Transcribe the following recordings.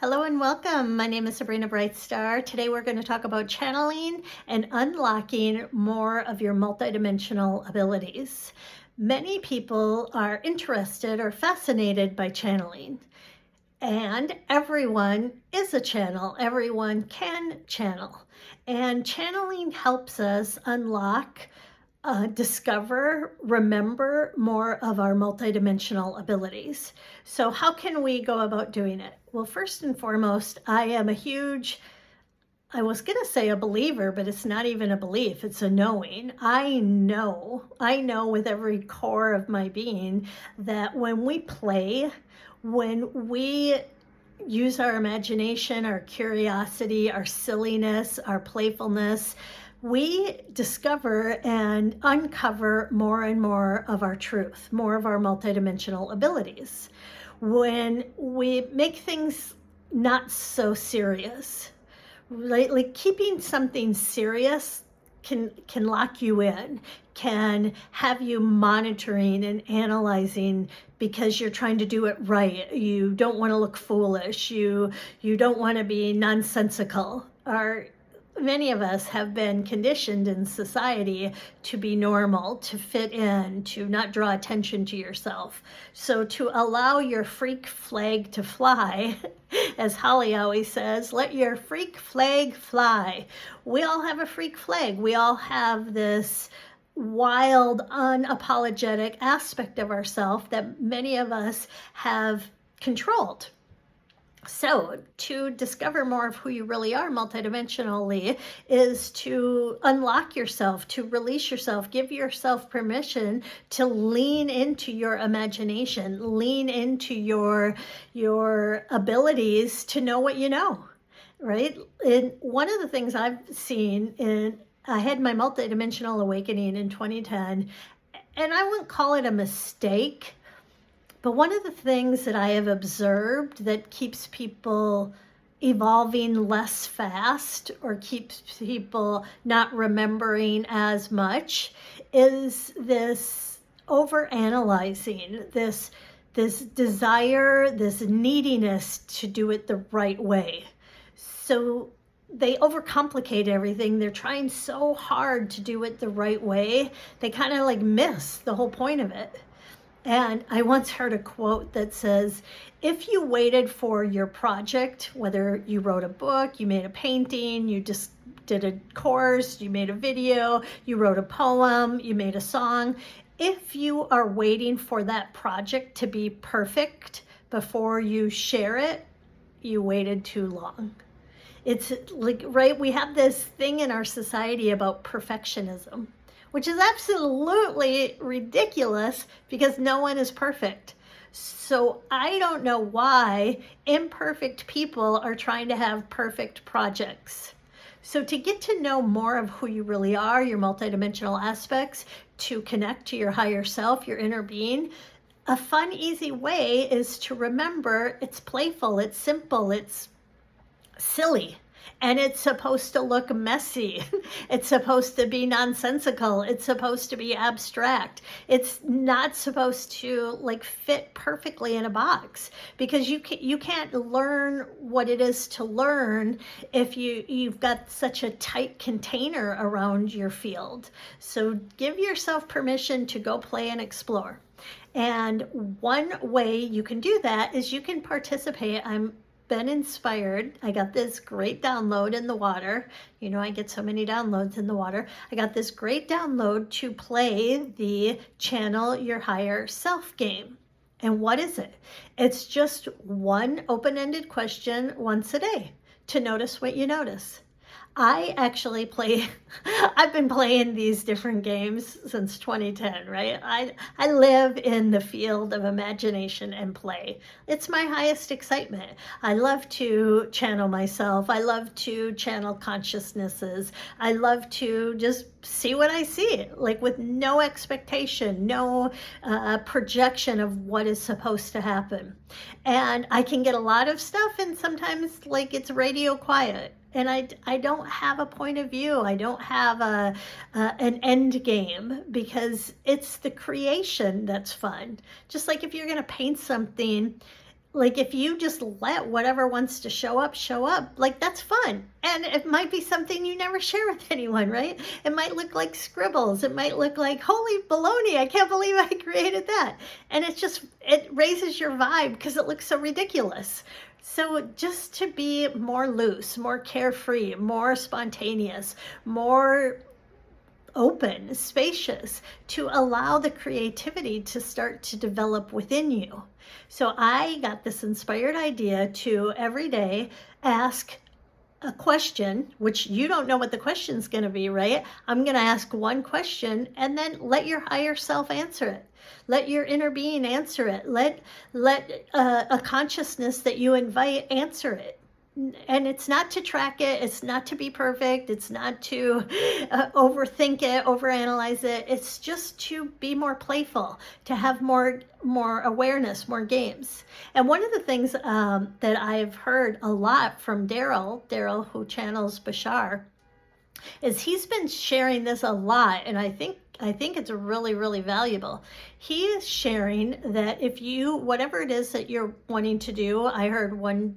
Hello and welcome. My name is Sabrina Brightstar. Today we're going to talk about channeling and unlocking more of your multidimensional abilities. Many people are interested or fascinated by channeling, and everyone is a channel. Everyone can channel, and channeling helps us unlock, discover, remember more of our multidimensional abilities. So how can we go about doing it? Well, first and foremost, I am a huge, I was going to say a believer, but it's not even a belief, it's a knowing. I know with every core of my being that when we play, when we use our imagination, our curiosity, our silliness, our playfulness, we discover and uncover more and more of our truth, more of our multidimensional abilities. When we make things not so serious, like keeping something serious can lock you in, can have you monitoring and analyzing because you're trying to do it right. You don't want to look foolish. You don't want to be nonsensical. Many of us have been conditioned in society to be normal, to fit in, to not draw attention to yourself. So to allow your freak flag to fly, as Holly always says, let your freak flag fly. We all have a freak flag. We all have this wild, unapologetic aspect of ourselves that many of us have controlled. So to discover more of who you really are multidimensionally is to unlock yourself, to release yourself, give yourself permission to lean into your imagination, lean into your abilities to know what you know, right? And one of the things I've seen I had my multidimensional awakening in 2010, and I wouldn't call it a mistake. But one of the things that I have observed that keeps people evolving less fast or keeps people not remembering as much is this overanalyzing, this desire, this neediness to do it the right way. So they overcomplicate everything. They're trying so hard to do it the right way. They kind of like miss the whole point of it. And I once heard a quote that says, if you waited for your project, whether you wrote a book, you made a painting, you just did a course, you made a video, you wrote a poem, you made a song, if you are waiting for that project to be perfect before you share it, you waited too long. It's like, right, we have this thing in our society about perfectionism, which is absolutely ridiculous because no one is perfect. So I don't know why imperfect people are trying to have perfect projects. So to get to know more of who you really are, your multidimensional aspects, to connect to your higher self, your inner being, a fun, easy way is to remember it's playful, it's simple, it's silly. And it's supposed to look messy. It's supposed to be nonsensical. It's supposed to be abstract. It's not supposed to like fit perfectly in a box because you can't learn what it is to learn if you've got such a tight container around your field. So give yourself permission to go play and explore. And one way you can do that is you can participate. I'm been inspired. I got this great download in the water. You know, I get so many downloads in the water. I got this great download to play the Channel Your Higher Self game. And what is it? It's just one open-ended question once a day to notice what you notice. I actually I've been playing these different games since 2010, right? I live in the field of imagination and play. It's my highest excitement. I love to channel myself. I love to channel consciousnesses. I love to just see what I see, like with no expectation, no projection of what is supposed to happen. And I can get a lot of stuff, and sometimes like it's radio quiet. And I don't have a point of view. I don't have an end game because it's the creation that's fun. Just like if you're going to paint something, Like if you just let whatever wants to show up, like that's fun. And it might be something you never share with anyone, right? It might look like scribbles. It might look like, holy baloney, I can't believe I created that. And it raises your vibe because it looks so ridiculous. So just to be more loose, more carefree, more spontaneous, more open, spacious, to allow the creativity to start to develop within you. So I got this inspired idea to every day ask a question, which you don't know what the question's going to be, right? I'm going to ask one question and then let your higher self answer it. Let your inner being answer it. Let a consciousness that you invite answer it. And it's not to track it. It's not to be perfect. It's not to overthink it, overanalyze it. It's just to be more playful, to have more awareness, more games. And one of the things that I've heard a lot from Daryl, who channels Bashar, is he's been sharing this a lot, and I think it's really, really valuable. He is sharing that if you, whatever it is that you're wanting to do, I heard one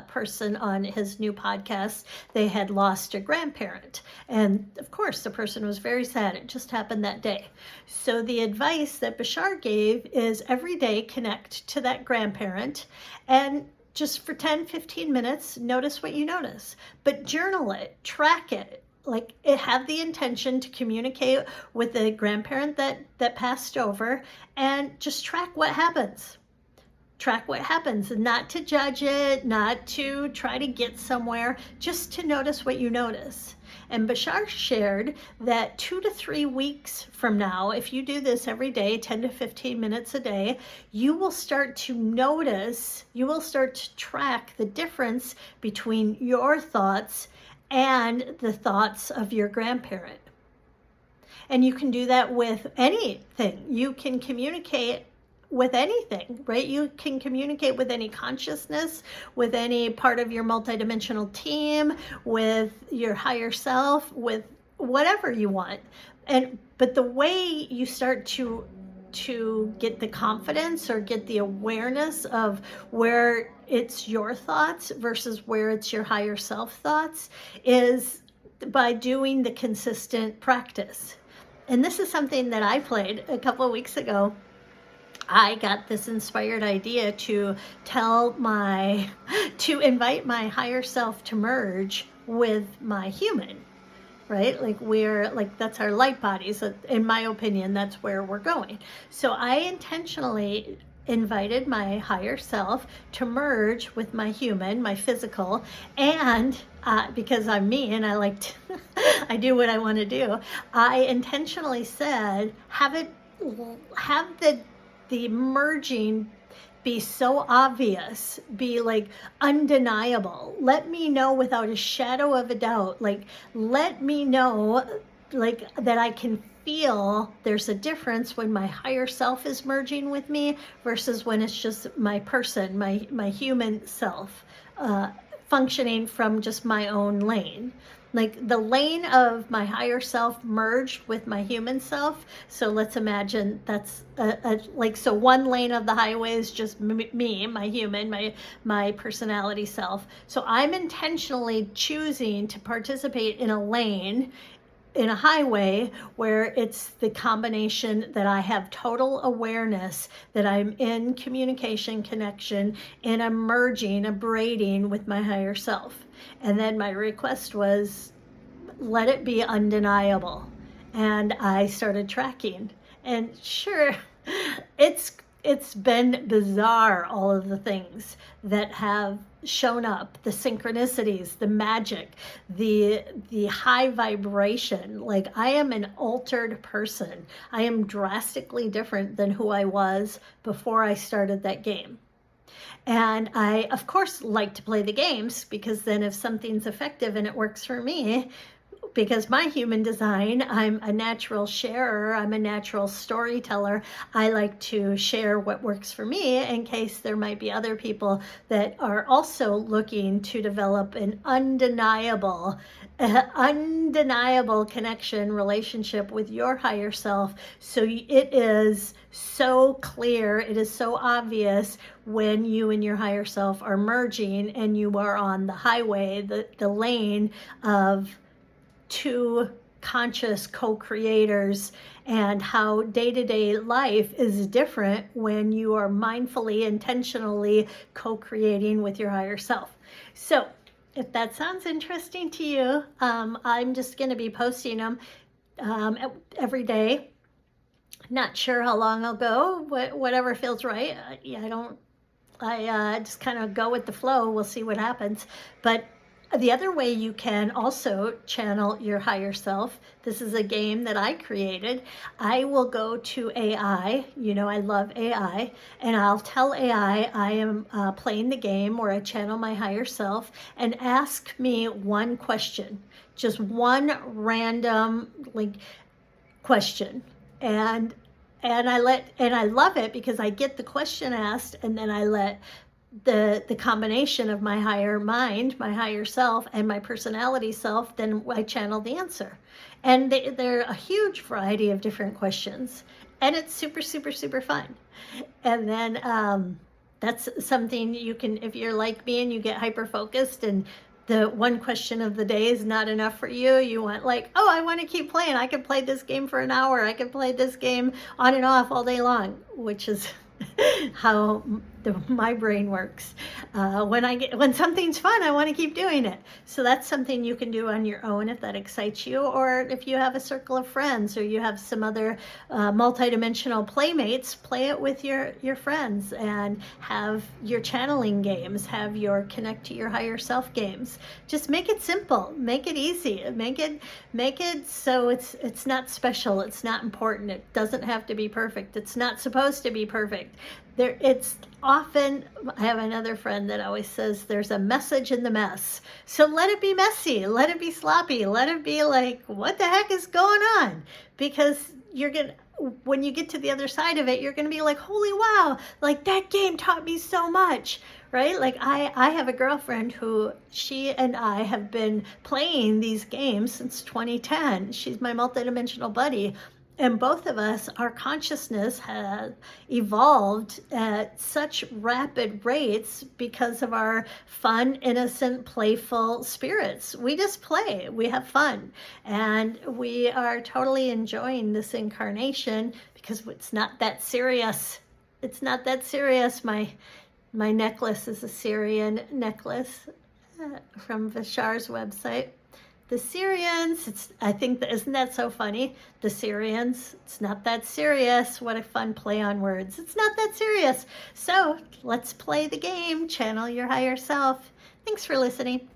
person on his new podcast, they had lost a grandparent. And of course, the person was very sad. It just happened that day. So the advice that Bashar gave is every day connect to that grandparent and just for 10, 15 minutes, notice what you notice. But journal it, track it. Like have the intention to communicate with the grandparent that passed over and just track what happens. Track what happens, and not to judge it, not to try to get somewhere, just to notice what you notice. And Bashar shared that 2 to 3 weeks from now, if you do this every day, 10 to 15 minutes a day, you will start to notice, you will start to track the difference between your thoughts and the thoughts of your grandparent. And you can do that with anything. You can communicate with anything, right? You can communicate with any consciousness, with any part of your multidimensional team, with your higher self, with whatever you want. But the way you start to get the confidence or get the awareness of where it's your thoughts versus where it's your higher self thoughts is by doing the consistent practice. And this is something that I played a couple of weeks ago. I got this inspired idea to invite my higher self to merge with my human. Right? Like that's our light bodies. In my opinion, that's where we're going. So I intentionally invited my higher self to merge with my human, my physical, and because I'm me and I I do what I want to do, I intentionally said, have the merging be so obvious, be like undeniable. Let me know without a shadow of a doubt. Like, let me know like that I can feel there's a difference when my higher self is merging with me versus when it's just my person, my human self, functioning from just my own lane. Like the lane of my higher self merged with my human self. So let's imagine that's so one lane of the highway is just me, my human, my personality self. So I'm intentionally choosing to participate in a lane, in a highway where it's the combination that I have total awareness that I'm in communication, connection, and I'm merging, I'm braiding with my higher self. And then my request was, let it be undeniable. And I started tracking. And sure, it's been bizarre, all of the things that have shown up, the synchronicities, the magic, the high vibration. Like I am an altered person. I am drastically different than who I was before I started that game. And I, of course, like to play the games because then if something's effective and it works for me, because my human design, I'm a natural sharer, I'm a natural storyteller. I like to share what works for me in case there might be other people that are also looking to develop an undeniable connection, relationship with your higher self. So it is so clear, it is so obvious when you and your higher self are merging and you are on the highway, the lane of two conscious co-creators, and how day-to-day life is different when you are mindfully, intentionally co-creating with your higher self. So if that sounds interesting to you, I'm just going to be posting them every day. Not sure how long I'll go, whatever feels right. I just kind of go with the flow. We'll see what happens. But the other way you can also channel your higher self, this is a game that I created. I will go to AI, I love AI, and I'll tell AI I am playing the game where I channel my higher self, and ask me one question, just one random question. And I love it because I get the question asked, and then I let the combination of my higher mind, my higher self, and my personality self, then I channel the answer. And they're a huge variety of different questions. And it's super, super, super fun. And then that's something you can, if you're like me and you get hyper focused and the one question of the day is not enough for you, you want I want to keep playing. I could play this game for an hour. I could play this game on and off all day long, which is how my brain works. When something's fun, I want to keep doing it. So that's something you can do on your own if that excites you, or if you have a circle of friends, or you have some other multidimensional playmates, play it with your friends, and have your channeling games, have your connect to your higher self games. Just make it simple, make it easy, make it so it's not special, it's not important, it doesn't have to be perfect, it's not supposed to be perfect. It's often, I have another friend that always says there's a message in the mess. So let it be messy, let it be sloppy, let it be what the heck is going on? Because when you get to the other side of it, you're going to be holy wow, that game taught me so much, right? I have a girlfriend who, she and I have been playing these games since 2010. She's my multidimensional buddy. And both of us, our consciousness has evolved at such rapid rates because of our fun, innocent, playful spirits. We just play, we have fun, and we are totally enjoying this incarnation because it's not that serious. It's not that serious. My necklace is a Syrian necklace from Vishar's website. The Syrians, I think, isn't that so funny? The Syrians, it's not that serious. What a fun play on words. It's not that serious. So let's play the game. Channel your higher self. Thanks for listening.